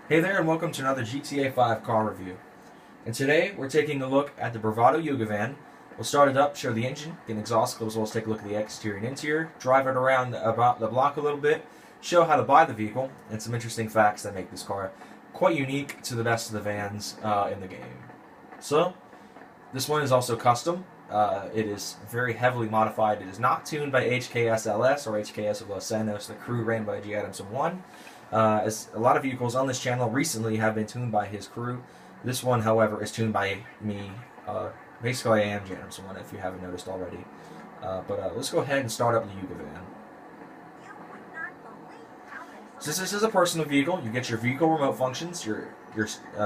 Hey there and welcome to another GTA 5 car review. And today we're taking a look at the Bravado Youga van. We'll start it up, show the engine, get an exhaust clip, as well as take a look at the exterior and interior, drive it around about the block a little bit, show how to buy the vehicle, and some interesting facts that make this car quite unique to the best of the vans in the game. So, this one is also custom. It is very heavily modified. It is not tuned by HKSLS or HKS of Los Santos. The crew ran by G. Adamson 1. As a lot of vehicles on this channel recently have been tuned by his crew. This one, however, is tuned by me. Basically, I am G. Adamson 1 if you haven't noticed already. Let's go ahead and start up the Youga van. Since this is a personal vehicle, you get your vehicle remote functions, your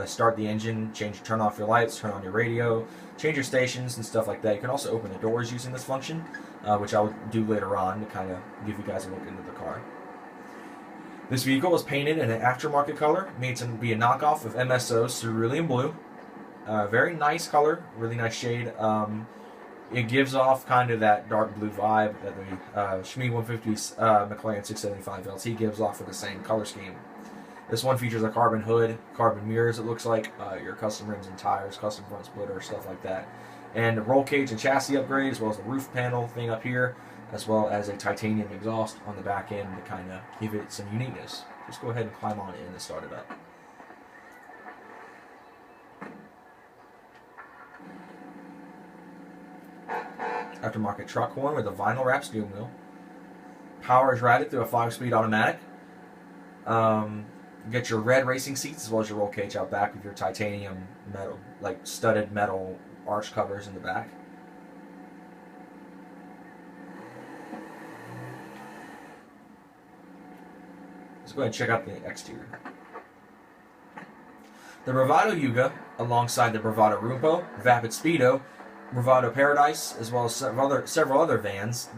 start the engine, turn off your lights, turn on your radio, change your stations and stuff like that. You can also open the doors using this function, which I'll do later on to kind of give you guys a look into the car. This vehicle was painted in an aftermarket color, made to be a knockoff of MSO's Cerulean Blue. Very nice color, really nice shade. It gives off kind of that dark blue vibe that the Schmee 150 McLaren 675 LT gives off with the same color scheme. This one features a carbon hood, carbon mirrors, it looks like, your custom rims and tires, custom front splitter, stuff like that. And roll cage and chassis upgrade, as well as the roof panel thing up here, as well as a titanium exhaust on the back end to kind of give it some uniqueness. Just go ahead and climb on in and start it up. Aftermarket truck horn with a vinyl wrap steering wheel. Power is routed through a 5-speed automatic. You get your red racing seats as well as your roll cage out back with your titanium metal, like studded metal arch covers in the back. Let's go ahead and check out the exterior. The Bravado Youga, alongside the Bravado Rumpo, Vapid Speedo, Bravado Paradise, as well as several other vans.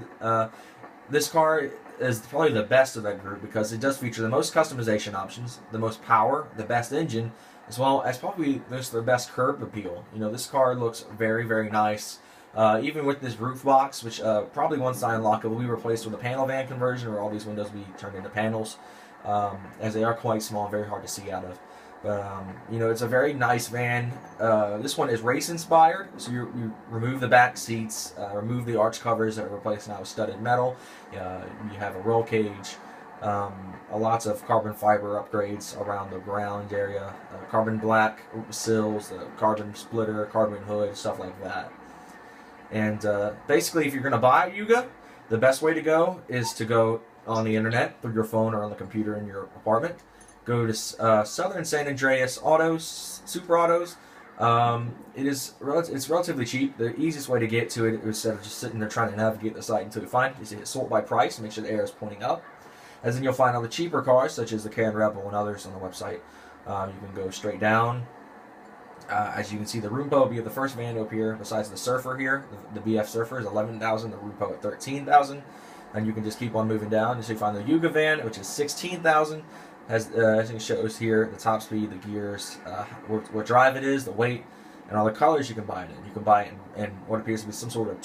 This car is probably the best of that group because it does feature the most customization options, the most power, the best engine, as well as probably the best curb appeal. You know, this car looks very, very nice. Even with this roof box, which probably once I unlock it will be replaced with a panel van conversion, where all these windows will be turned into panels, as they are quite small and very hard to see out of. But, you know, it's a very nice van. This one is race inspired, so you remove the back seats, remove the arch covers that are replaced now with studded metal. You have a roll cage, lots of carbon fiber upgrades around the ground area, carbon black sills, carbon splitter, carbon hood, stuff like that. And basically, if you're going to buy a Youga, the best way to go is to go on the internet through your phone or on the computer in your apartment. Go to Southern San Andreas Autos, Super Autos. It's relatively cheap. The easiest way to get to it, instead of just sitting there trying to navigate the site until you find it, is to hit sort by price and make sure the arrow is pointing up. As then you'll find all the cheaper cars, such as the Can Rebel and others on the website. You can go straight down. As you can see, the Rumpo will be the first van to appear, besides the Surfer here. The BF Surfer is $11,000, the Rumpo at $13,000. And you can just keep on moving down until you find the Youga van, which is $16,000. As it shows here, the top speed, the gears, what drive it is, the weight, and all the colors you can buy it in. You can buy it in what appears to be some sort of,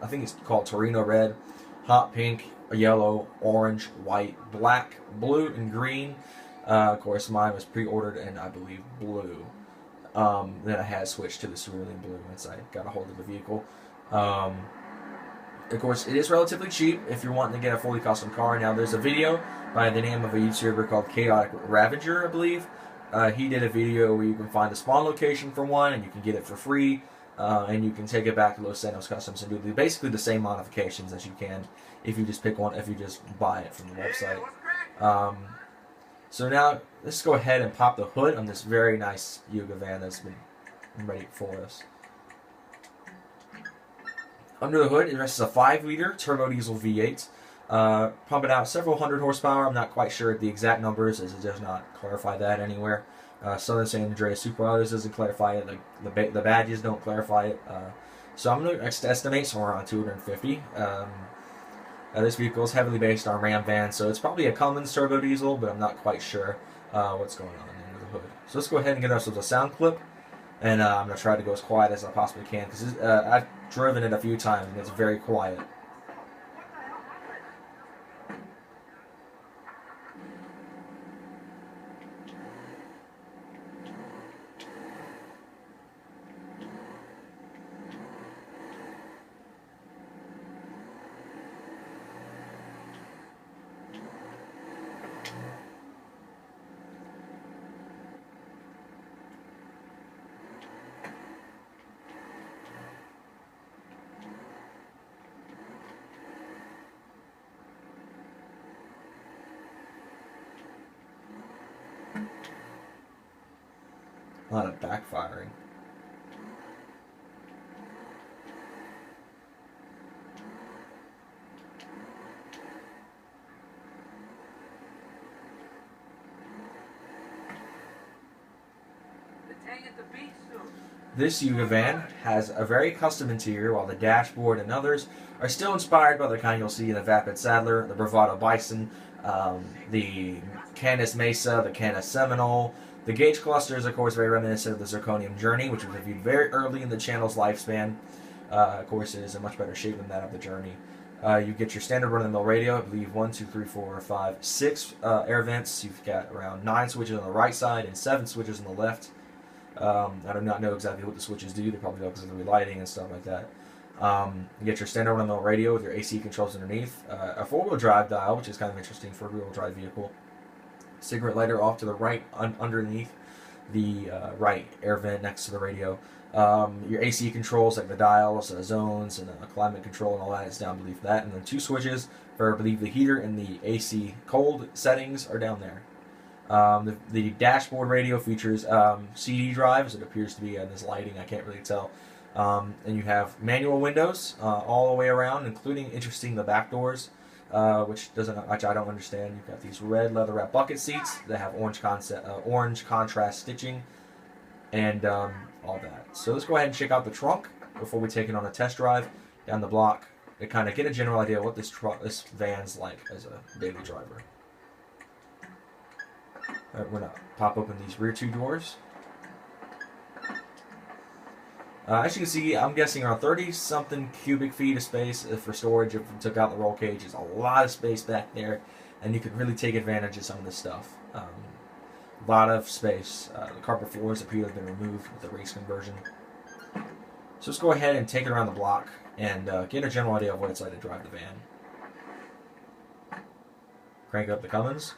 I think it's called Torino red, hot pink, yellow, orange, white, black, blue, and green. Of course, mine was pre-ordered in, I believe, blue. Then I had switched to the cerulean blue once I got a hold of the vehicle. Of course, it is relatively cheap if you're wanting to get a fully custom car. Now, there's a video by the name of a YouTuber called Chaotic Ravager, I believe. He did a video where you can find a spawn location for one, and you can get it for free, and you can take it back to Los Santos Customs and do basically the same modifications as you can if you just pick one, if you just buy it from the website. So now, let's go ahead and pop the hood on this very nice Youga van that's been ready for us. Under the hood, it rests a 5-liter turbo diesel V8, pumping out several hundred horsepower. I'm not quite sure the exact numbers, as it does not clarify that anywhere. Southern San Andreas Super Autos doesn't clarify it. The badges don't clarify it. So I'm going to estimate somewhere around 250. This vehicle is heavily based on Ram van, so it's probably a Cummins turbo diesel, but I'm not quite sure what's going on under the hood. So let's go ahead and get ourselves a sound clip. And I'm going to try to go as quiet as I possibly can, because I've driven it a few times and it's very quiet. A lot of backfiring. This Youga van has a very custom interior, while the dashboard and others are still inspired by the kind you'll see in the Vapid Saddler, the Bravado Bison, the Canis Mesa, the Canis Seminole. The gauge cluster is, of course, very reminiscent of the Zirconium Journey, which was reviewed very early in the channel's lifespan. Of course, it is in much better shape than that of the Journey. You get your standard run-of-the-mill radio. I believe 1, 2, 3, 4, 5, 6 air vents. You've got around 9 switches on the right side and 7 switches on the left. I do not know exactly what the switches do. They probably do because of the relighting and stuff like that. You get your standard run-of-the-mill radio with your AC controls underneath. A 4-wheel drive dial, which is kind of interesting for a rear-wheel drive vehicle. Cigarette lighter off to the right, underneath the right air vent next to the radio. Your AC controls, like the dials, zones, and climate control and all that is down beneath that. And then 2 switches for, I believe, the heater and the AC cold settings are down there. The dashboard radio features CD drives. It appears to be in this lighting. I can't really tell. And you have manual windows all the way around, including, interesting, the back doors, which I don't understand. You've got these red leather-wrapped bucket seats that have orange contrast stitching, and all that. So let's go ahead and check out the trunk before we take it on a test drive down the block to kind of get a general idea of what this van's like as a daily driver. Alright, we're going to pop open these rear 2 doors. As you can see, I'm guessing around 30-something cubic feet of space for storage. If we took out the roll cage, there's a lot of space back there, and you could really take advantage of some of this stuff. A lot of space. The carpet floors appear to have been removed with the race conversion. So let's go ahead and take it around the block and get a general idea of what it's like to drive the van. Crank up the Cummins.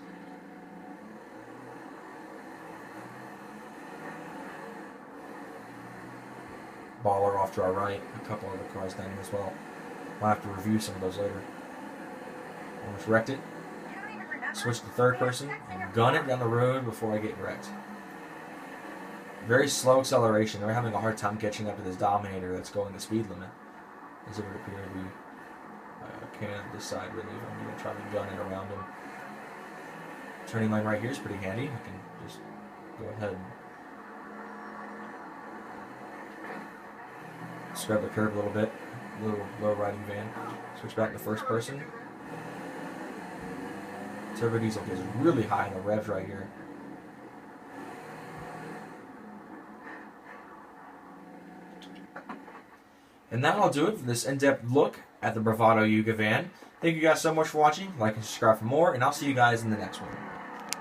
Baller off to our right, a couple other cars down here as well. I'll have to review some of those later. Almost wrecked it. Switch to third person and gun it down the road before I get wrecked. Very slow acceleration. They're having a hard time catching up to this Dominator that's going the speed limit. As it would appear to be. I can't decide really if I'm going to try to gun it around him. Turning lane right here is pretty handy. I can just go ahead and scrub the curb a little bit. Little low riding van. Switch back to first person. Turbo diesel gets really high in the revs right here. And that'll do it for this in-depth look at the Bravado Youga van. Thank you guys so much for watching. Like and subscribe for more, and I'll see you guys in the next one.